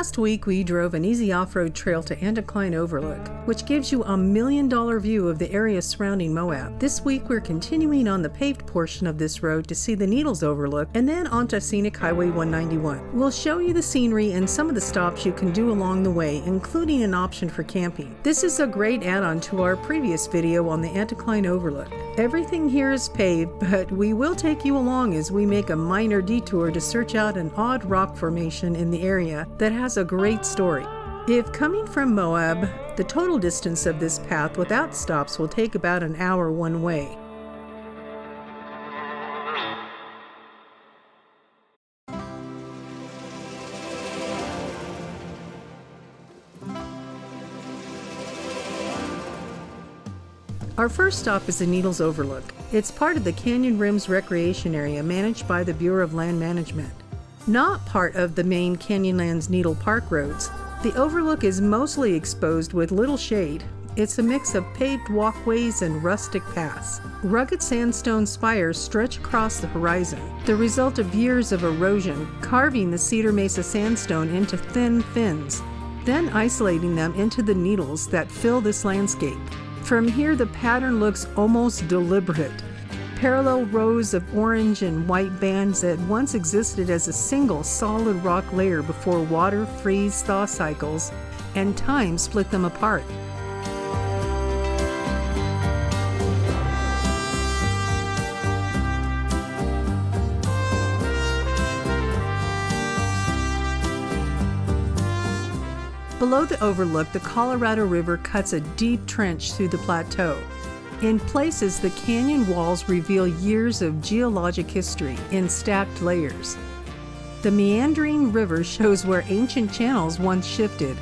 Last week, we drove an easy off-road trail to Needles Overlook, which gives you a $1 million view of the area surrounding Moab. This week, we're continuing on the paved portion of this road to see the Needles Overlook and then onto Scenic Highway 191. We'll show you the scenery and some of the stops you can do along the way, including an option for camping. This is a great add-on to our previous video on the Needles Overlook. Everything here is paved, but we will take you along as we make a minor detour to search out an odd rock formation in the area that has a great story. If coming from Moab, the total distance of this path without stops will take about an hour one way. Our first stop is the Needles Overlook. It's part of the Canyon Rims Recreation Area managed by the Bureau of Land Management. Not part of the main Canyonlands Needle Park roads, the Overlook is mostly exposed with little shade. It's a mix of paved walkways and rustic paths. Rugged sandstone spires stretch across the horizon, the result of years of erosion, carving the Cedar Mesa Sandstone into thin fins, then isolating them into the needles that fill this landscape. From here, the pattern looks almost deliberate. Parallel rows of orange and white bands that once existed as a single solid rock layer before water, freeze, thaw cycles, and time split them apart. Below the overlook, the Colorado River cuts a deep trench through the plateau. In places, the canyon walls reveal years of geologic history in stacked layers. The meandering river shows where ancient channels once shifted,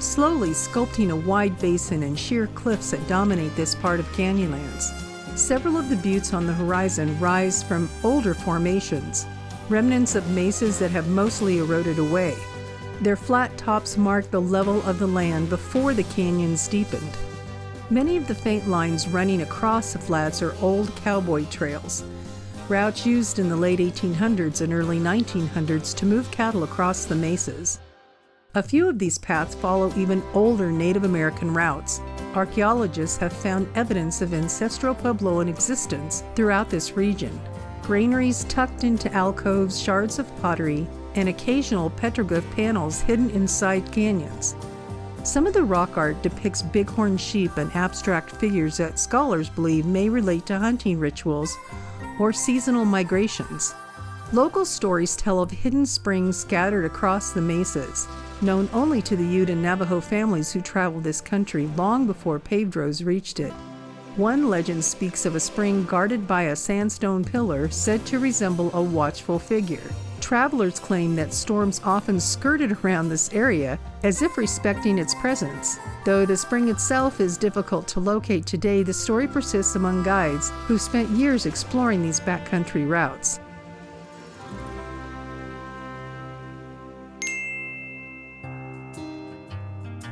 slowly sculpting a wide basin and sheer cliffs that dominate this part of Canyonlands. Several of the buttes on the horizon rise from older formations, remnants of mesas that have mostly eroded away. Their flat tops mark the level of the land before the canyons deepened. Many of the faint lines running across the flats are old cowboy trails, routes used in the late 1800s and early 1900s to move cattle across the mesas. A few of these paths follow even older Native American routes. Archaeologists have found evidence of ancestral Puebloan existence throughout this region. Granaries tucked into alcoves, shards of pottery, and occasional petroglyph panels hidden inside canyons. Some of the rock art depicts bighorn sheep and abstract figures that scholars believe may relate to hunting rituals or seasonal migrations. Local stories tell of hidden springs scattered across the mesas, known only to the Ute and Navajo families who traveled this country long before paved roads reached it. One legend speaks of a spring guarded by a sandstone pillar said to resemble a watchful figure. Travelers claim that storms often skirted around this area as if respecting its presence. Though the spring itself is difficult to locate today, the story persists among guides who spent years exploring these backcountry routes.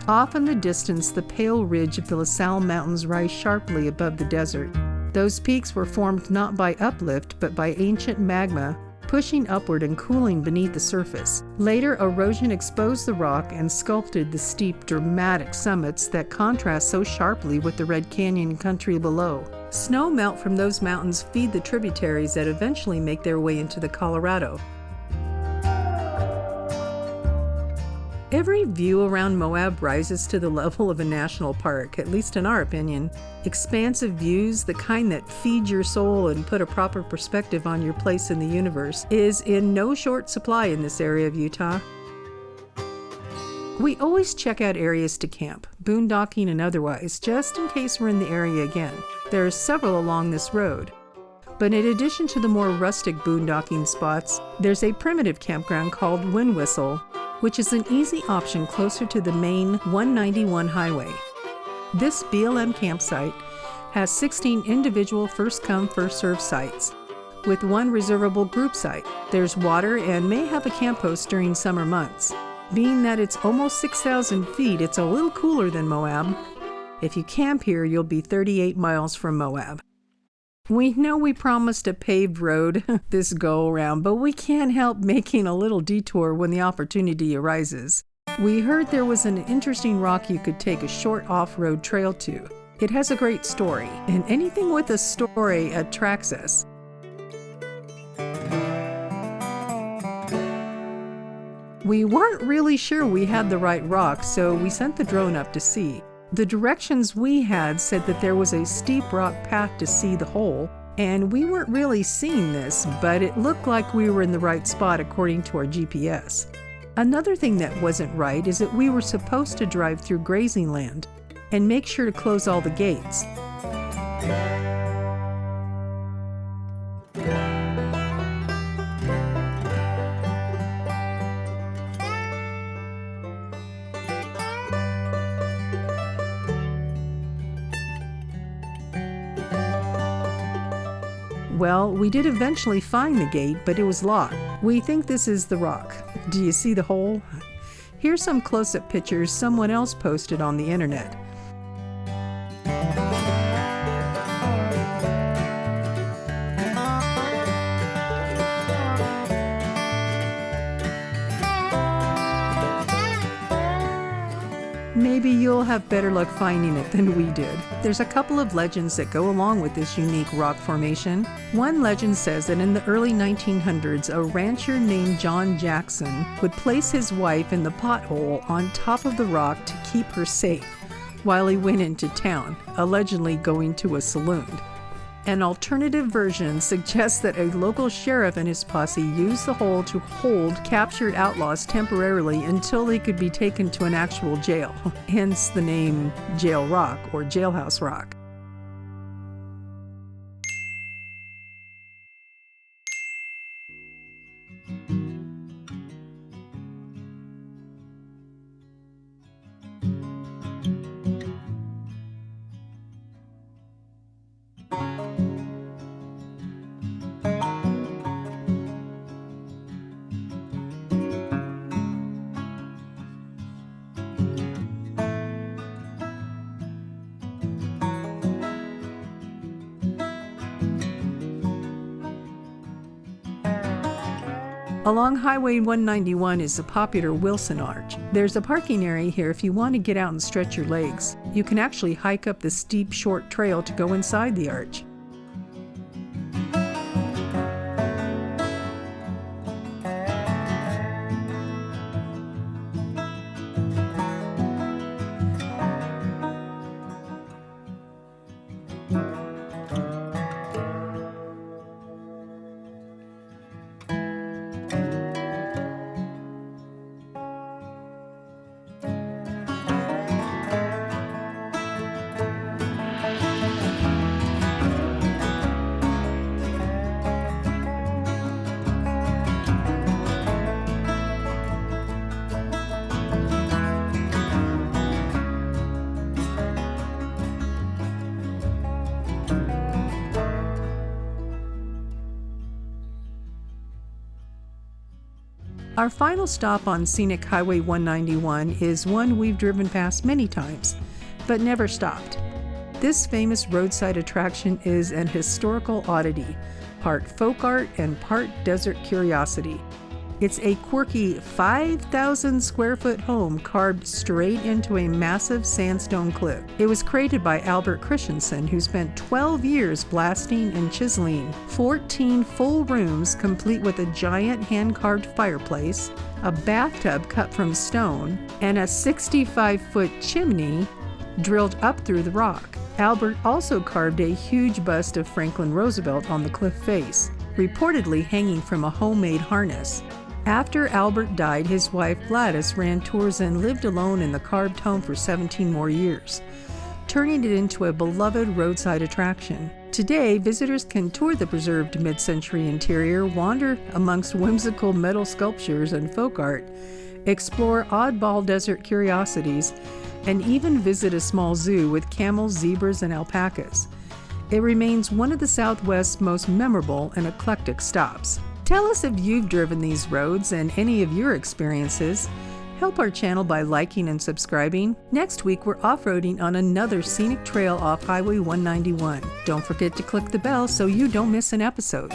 Off in the distance, the pale ridge of the La Salle Mountains rise sharply above the desert. Those peaks were formed not by uplift, but by ancient magma pushing upward and cooling beneath the surface. Later, erosion exposed the rock and sculpted the steep, dramatic summits that contrast so sharply with the Red Canyon country below. Snow melt from those mountains feed the tributaries that eventually make their way into the Colorado. Every view around Moab rises to the level of a national park, at least in our opinion. Expansive views, the kind that feed your soul and put a proper perspective on your place in the universe, is in no short supply in this area of Utah. We always check out areas to camp, boondocking and otherwise, just in case we're in the area again. There are several along this road. But in addition to the more rustic boondocking spots, there's a primitive campground called Windwhistle, which is an easy option closer to the main 191 highway. This BLM campsite has 16 individual first-come, first-served sites, with one reservable group site. There's water and may have a camp host during summer months. Being that it's almost 6,000 feet, it's a little cooler than Moab. If you camp here, you'll be 38 miles from Moab. We know we promised a paved road this go-around, but we can't help making a little detour when the opportunity arises. We heard there was an interesting rock you could take a short off-road trail to. It has a great story, and anything with a story attracts us. We weren't really sure we had the right rock, so we sent the drone up to see. The directions we had said that there was a steep rock path to see the hole, and we weren't really seeing this, but it looked like we were in the right spot according to our GPS. Another thing that wasn't right is that we were supposed to drive through grazing land and make sure to close all the gates. Well, we did eventually find the gate, but it was locked. We think this is the rock. Do you see the hole? Here's some close-up pictures someone else posted on the internet. Maybe you'll have better luck finding it than we did. There's a couple of legends that go along with this unique rock formation. One legend says that in the early 1900s, a rancher named John Jackson would place his wife in the pothole on top of the rock to keep her safe while he went into town, allegedly going to a saloon. An alternative version suggests that a local sheriff and his posse used the hole to hold captured outlaws temporarily until they could be taken to an actual jail, hence the name Jail Rock or Jailhouse Rock. Along Highway 191 is the popular Wilson Arch. There's a parking area here if you want to get out and stretch your legs. You can actually hike up the steep, short trail to go inside the arch. Our final stop on Scenic Highway 191 is one we've driven past many times, but never stopped. This famous roadside attraction is an historical oddity, part folk art and part desert curiosity. It's a quirky 5,000 square foot home carved straight into a massive sandstone cliff. It was created by Albert Christensen, who spent 12 years blasting and chiseling 14 full rooms complete with a giant hand-carved fireplace, a bathtub cut from stone, and a 65-foot chimney drilled up through the rock. Albert also carved a huge bust of Franklin Roosevelt on the cliff face, reportedly hanging from a homemade harness. After Albert died, his wife Gladys ran tours and lived alone in the carved home for 17 more years, turning it into a beloved roadside attraction. Today, visitors can tour the preserved mid-century interior, wander amongst whimsical metal sculptures and folk art, explore oddball desert curiosities, and even visit a small zoo with camels, zebras, and alpacas. It remains one of the Southwest's most memorable and eclectic stops. Tell us if you've driven these roads and any of your experiences. Help our channel by liking and subscribing. Next week, we're off-roading on another scenic trail off Highway 191. Don't forget to click the bell so you don't miss an episode.